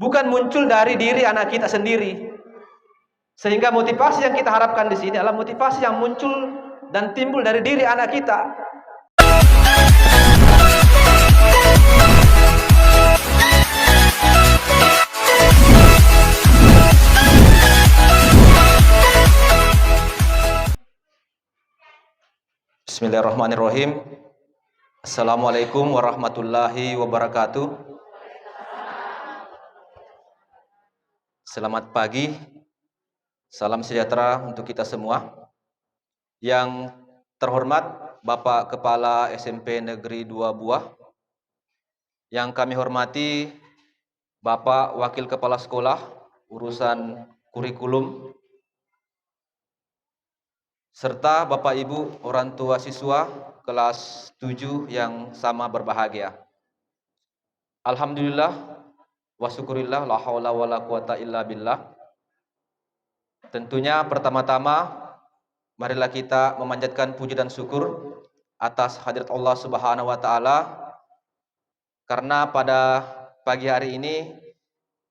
bukan muncul dari diri anak kita sendiri. Sehingga motivasi yang kita harapkan di sini adalah motivasi yang muncul dan timbul dari diri anak kita. Bismillahirrahmanirrahim. Assalamualaikum warahmatullahi wabarakatuh. Selamat pagi. Salam sejahtera untuk kita semua. Yang terhormat Bapak Kepala SMP Negeri 2 Buah. Yang kami hormati Bapak Wakil Kepala Sekolah urusan kurikulum, serta Bapak Ibu orang tua siswa kelas 7 yang sama berbahagia. Alhamdulillah wa syukurillah, la haula wala quwata illa billah. Tentunya pertama-tama marilah kita memanjatkan puji dan syukur atas hadirat Allah Subhanahu wa taala, karena pada pagi hari ini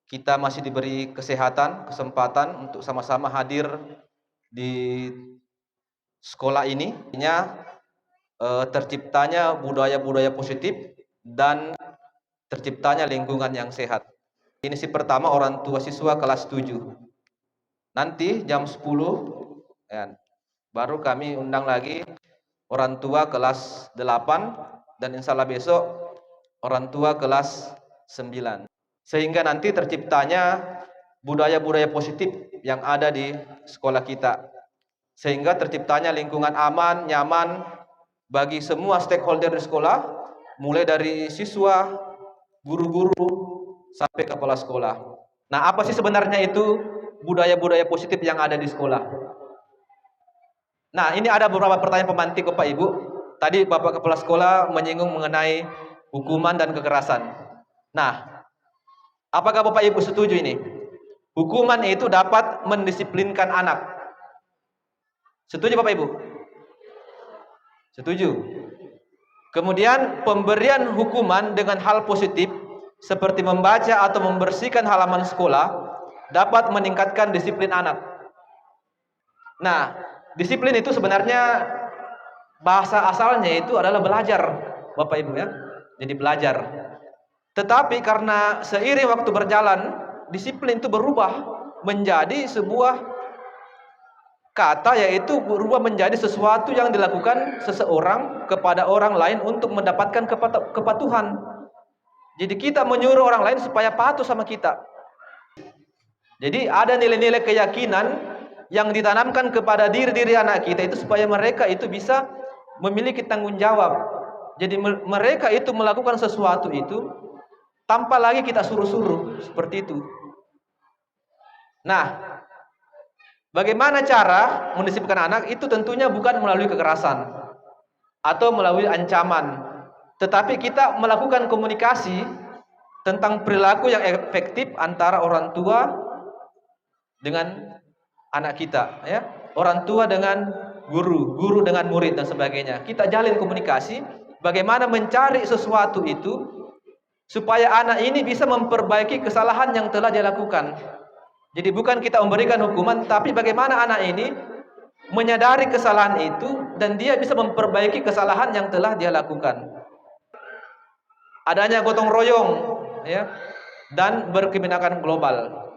kita masih diberi kesempatan untuk sama-sama hadir di sekolah ini. Terciptanya budaya-budaya positif dan terciptanya lingkungan yang sehat. Ini si pertama orang tua siswa kelas 7. Nanti jam 10 ya, baru kami undang lagi orang tua kelas 8 dan insya Allah besok orang tua kelas 9. Sehingga nanti terciptanya budaya-budaya positif yang ada di sekolah kita. Sehingga terciptanya lingkungan aman, nyaman bagi semua stakeholder di sekolah, mulai dari siswa, guru-guru, sampai kepala sekolah. Nah, apa sih sebenarnya itu budaya-budaya positif yang ada di sekolah? Nah, ini ada beberapa pertanyaan pemantik Bapak Ibu. Tadi Bapak Kepala Sekolah menyinggung mengenai hukuman dan kekerasan. Nah, apakah Bapak Ibu setuju ini? Hukuman itu dapat mendisiplinkan anak. Setuju Bapak Ibu? Setuju. Kemudian pemberian hukuman dengan hal positif seperti membaca atau membersihkan halaman sekolah dapat meningkatkan disiplin anak. Nah, disiplin itu sebenarnya bahasa asalnya itu adalah belajar, Bapak Ibu ya. Jadi belajar. Tetapi karena seiring waktu berjalan, disiplin itu berubah menjadi sebuah kata, yaitu berubah menjadi sesuatu yang dilakukan seseorang kepada orang lain untuk mendapatkan kepatuhan. Jadi kita menyuruh orang lain supaya patuh sama kita. Jadi ada nilai-nilai keyakinan yang ditanamkan kepada diri anak kita itu supaya mereka itu bisa memiliki tanggung jawab. Jadi mereka itu melakukan sesuatu itu tanpa lagi kita suruh-suruh, seperti itu. Nah, bagaimana cara mendisiplinkan anak? Itu tentunya bukan melalui kekerasan atau melalui ancaman, tetapi kita melakukan komunikasi tentang perilaku yang efektif antara orang tua dengan anak kita, ya. Orang tua dengan guru, guru dengan murid dan sebagainya. Kita jalin komunikasi bagaimana mencari sesuatu itu supaya anak ini bisa memperbaiki kesalahan yang telah dia lakukan. Jadi bukan kita memberikan hukuman, tapi bagaimana anak ini menyadari kesalahan itu dan dia bisa memperbaiki kesalahan yang telah dia lakukan. Adanya gotong royong ya, dan berkebinekaan global.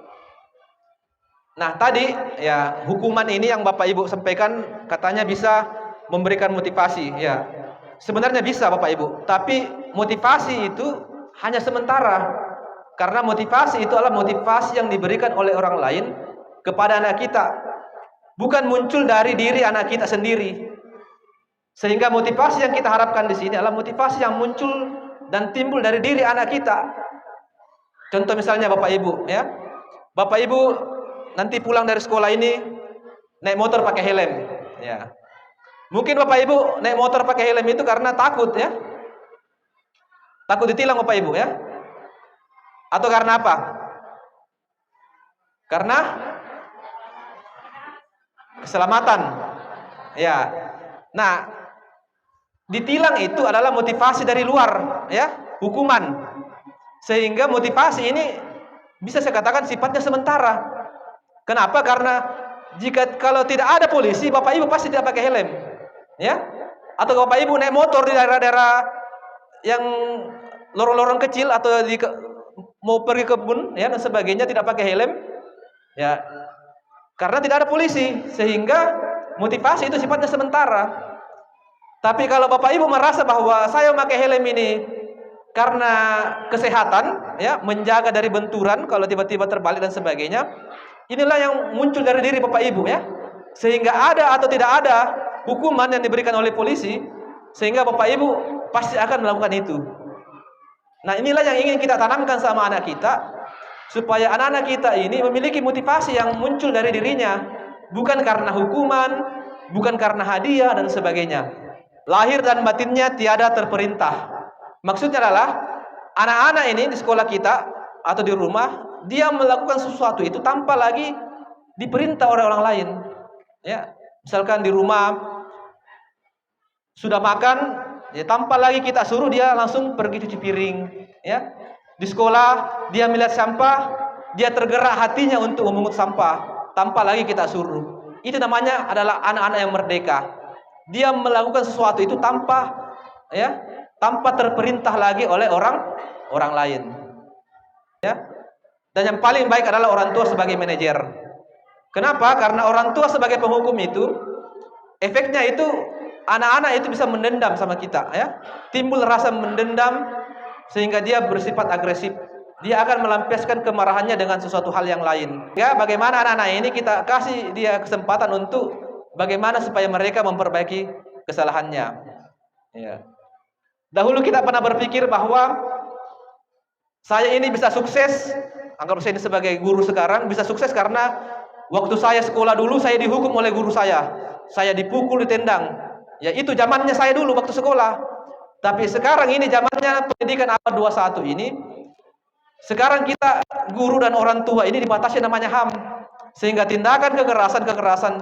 Nah, tadi ya, hukuman ini yang Bapak Ibu sampaikan katanya bisa memberikan motivasi ya. Sebenarnya bisa Bapak Ibu, tapi motivasi itu hanya sementara. Karena motivasi itu adalah motivasi yang diberikan oleh orang lain kepada anak kita, bukan muncul dari diri anak kita sendiri. Sehingga motivasi yang kita harapkan di sini adalah motivasi yang muncul dan timbul dari diri anak kita. Contoh misalnya Bapak Ibu ya. Bapak Ibu nanti pulang dari sekolah ini naik motor pakai helm ya. Mungkin Bapak Ibu naik motor pakai helm itu karena takut ya. Takut ditilang Bapak Ibu ya. Atau karena apa? Karena keselamatan. Ya. Nah, ditilang itu adalah motivasi dari luar, ya, hukuman. Sehingga motivasi ini bisa saya katakan sifatnya sementara. Kenapa? Karena kalau tidak ada polisi, Bapak Ibu pasti tidak pakai helm, ya. Atau Bapak Ibu naik motor di daerah-daerah yang lorong-lorong kecil atau mau pergi ke kebun, ya dan sebagainya tidak pakai helm, ya. Karena tidak ada polisi, sehingga motivasi itu sifatnya sementara. Tapi kalau Bapak Ibu merasa bahwa saya memakai helm ini karena kesehatan, ya, menjaga dari benturan kalau tiba-tiba terbalik dan sebagainya, inilah yang muncul dari diri Bapak Ibu, ya. Sehingga ada atau tidak ada hukuman yang diberikan oleh polisi, sehingga Bapak Ibu pasti akan melakukan itu. Nah, inilah yang ingin kita tanamkan sama anak kita, supaya anak-anak kita ini memiliki motivasi yang muncul dari dirinya, bukan karena hukuman, bukan karena hadiah dan sebagainya. Lahir dan batinnya tiada terperintah. Maksudnya adalah anak-anak ini di sekolah kita atau di rumah, dia melakukan sesuatu itu tanpa lagi diperintah oleh orang lain. Ya, misalkan di rumah sudah makan, ya tanpa lagi kita suruh dia langsung pergi cuci piring. Ya, di sekolah dia melihat sampah, dia tergerak hatinya untuk memungut sampah tanpa lagi kita suruh. Itu namanya adalah anak-anak yang merdeka. Dia melakukan sesuatu itu tanpa terperintah lagi oleh orang lain, ya. Dan yang paling baik adalah orang tua sebagai manajer. Kenapa? Karena orang tua sebagai penghukum itu, efeknya itu anak-anak itu bisa mendendam sama kita, ya. Timbul rasa mendendam sehingga dia bersifat agresif. Dia akan melampiaskan kemarahannya dengan sesuatu hal yang lain. Ya, bagaimana anak-anak ini kita kasih dia kesempatan untuk bagaimana supaya mereka memperbaiki kesalahannya. Ya. Dahulu kita pernah berpikir bahwa saya ini bisa sukses, anggap saya ini sebagai guru sekarang, bisa sukses karena waktu saya sekolah dulu saya dihukum oleh guru saya. Saya dipukul, ditendang. Ya, itu zamannya saya dulu waktu sekolah. Tapi sekarang ini zamannya pendidikan abad 21 ini. Sekarang kita guru dan orang tua ini dibatasi namanya HAM. Sehingga tindakan kekerasan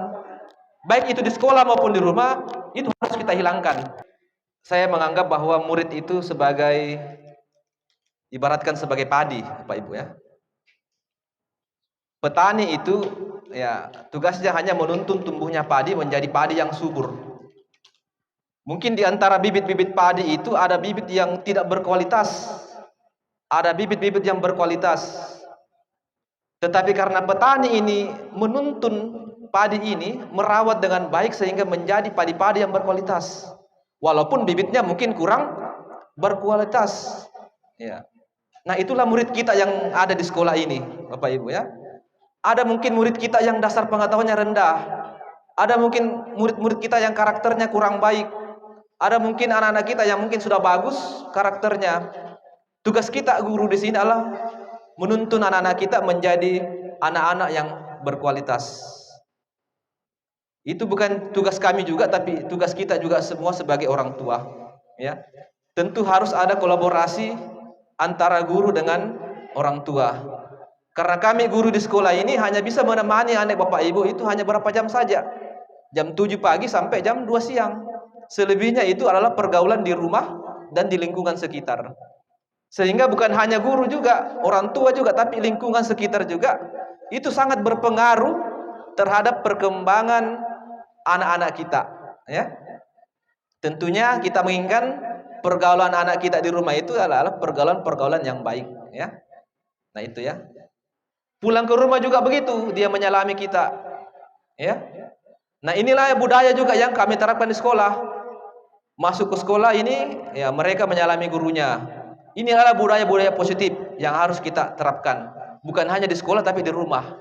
baik itu di sekolah maupun di rumah, itu harus kita hilangkan. Saya menganggap bahwa murid itu ibaratkan sebagai padi, Bapak Ibu, ya. Petani itu, ya, tugasnya hanya menuntun tumbuhnya padi menjadi padi yang subur. Mungkin di antara bibit-bibit padi itu ada bibit yang tidak berkualitas, ada bibit-bibit yang berkualitas. Tetapi karena petani ini menuntun padi ini, merawat dengan baik sehingga menjadi padi-padi yang berkualitas. Walaupun bibitnya mungkin kurang berkualitas. Ya. Nah, itulah murid kita yang ada di sekolah ini, Bapak Ibu, ya. Ada mungkin murid kita yang dasar pengetahuannya rendah. Ada mungkin murid-murid kita yang karakternya kurang baik. Ada mungkin anak-anak kita yang mungkin sudah bagus karakternya. Tugas kita guru di sini adalah menuntun anak-anak kita menjadi anak-anak yang berkualitas. Itu bukan tugas kami juga, tapi tugas kita juga semua sebagai orang tua, ya. Tentu harus ada kolaborasi antara guru dengan orang tua. Karena kami guru di sekolah ini hanya bisa menemani anak Bapak Ibu itu hanya berapa jam saja. Jam 7 pagi sampai jam 2 siang. Selebihnya itu adalah pergaulan di rumah dan di lingkungan sekitar. Sehingga bukan hanya guru juga, orang tua juga, tapi lingkungan sekitar juga itu sangat berpengaruh terhadap perkembangan anak-anak kita, ya. Tentunya kita menginginkan pergaulan anak kita di rumah itu adalah pergaulan-pergaulan yang baik, ya. Nah, itu, ya. Pulang ke rumah juga begitu, dia menyalami kita, ya. Nah, inilah budaya juga yang kami terapkan di sekolah. Masuk ke sekolah ini, ya, mereka menyalami gurunya. Ini adalah budaya-budaya positif yang harus kita terapkan, bukan hanya di sekolah tapi di rumah.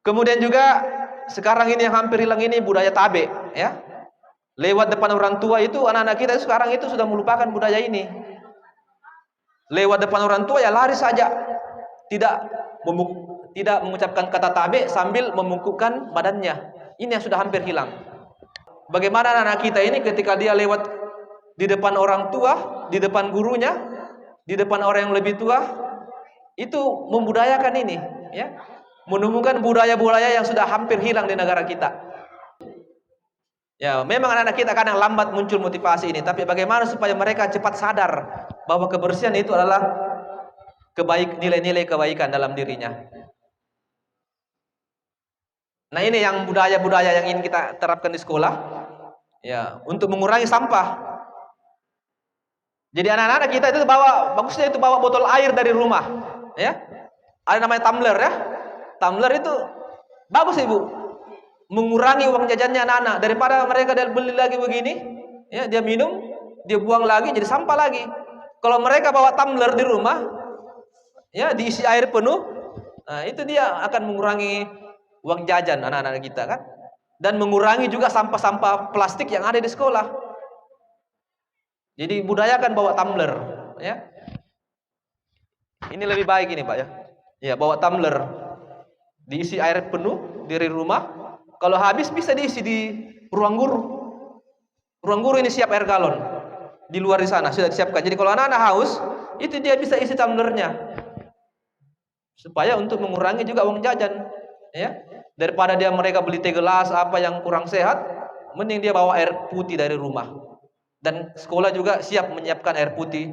Kemudian juga sekarang ini yang hampir hilang ini budaya tabe, ya. Lewat depan orang tua itu anak-anak kita sekarang itu sudah melupakan budaya ini. Lewat depan orang tua ya lari saja, tidak mengucapkan kata tabe sambil membungkukkan badannya. Ini yang sudah hampir hilang. Bagaimana anak-anak kita ini ketika dia lewat di depan orang tua, di depan gurunya, di depan orang yang lebih tua, itu membudayakan ini, ya. Menemukan budaya-budaya yang sudah hampir hilang di negara kita. Ya, memang anak-anak kita kadang lambat muncul motivasi ini, tapi bagaimana supaya mereka cepat sadar bahwa kebersihan itu adalah nilai-nilai kebaikan dalam dirinya. Nah, ini yang budaya-budaya yang ingin kita terapkan di sekolah, ya, untuk mengurangi sampah. Jadi anak-anak kita itu bagusnya itu bawa botol air dari rumah, ya. Ada namanya tumbler, ya. Tumbler itu bagus, Ibu. Mengurangi uang jajannya anak-anak daripada mereka beli lagi begini, ya, dia minum, dia buang lagi jadi sampah lagi. Kalau mereka bawa tumbler di rumah, ya, diisi air penuh, nah, itu dia akan mengurangi uang jajan anak-anak kita, kan, dan mengurangi juga sampah-sampah plastik yang ada di sekolah. Jadi budayakan bawa tumbler, ya. Ini lebih baik ini, Pak, ya. Ya, bawa tumbler, diisi air penuh dari rumah. Kalau habis bisa diisi di ruang guru. Ruang guru ini siap air galon. Di luar di sana sudah disiapkan. Jadi kalau anak-anak haus, itu dia bisa isi tumblernya. Supaya untuk mengurangi juga uang jajan, ya. Daripada mereka beli teh gelas apa yang kurang sehat, mending dia bawa air putih dari rumah. Dan sekolah juga siap menyiapkan air putih